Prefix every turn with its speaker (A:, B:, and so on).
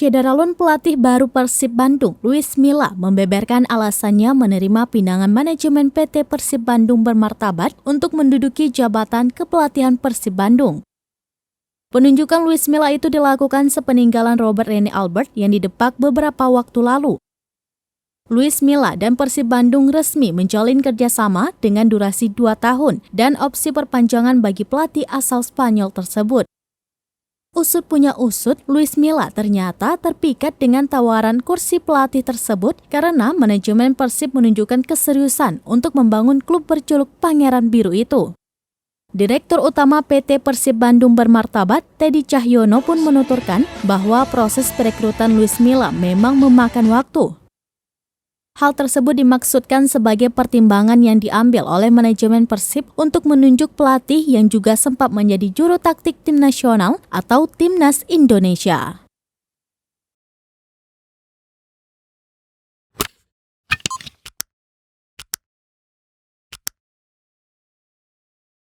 A: Syederalun, pelatih baru Persib Bandung, Luis Milla, membeberkan alasannya menerima pinangan manajemen PT Persib Bandung Bermartabat untuk menduduki jabatan kepelatihan Persib Bandung. Penunjukan Luis Milla itu dilakukan sepeninggalan Robert Rene Albert yang didepak beberapa waktu lalu. Luis Milla dan Persib Bandung resmi menjalin kerjasama dengan durasi 2 tahun dan opsi perpanjangan bagi pelatih asal Spanyol tersebut. Usut punya usut, Luis Milla ternyata terpikat dengan tawaran kursi pelatih tersebut karena manajemen Persib menunjukkan keseriusan untuk membangun klub berjuluk Pangeran Biru itu. Direktur Utama PT Persib Bandung Bermartabat, Teddy Cahyono pun menuturkan bahwa proses perekrutan Luis Milla memang memakan waktu. Hal tersebut dimaksudkan sebagai pertimbangan yang diambil oleh manajemen Persib untuk menunjuk pelatih yang juga sempat menjadi juru taktik tim nasional atau Timnas Indonesia.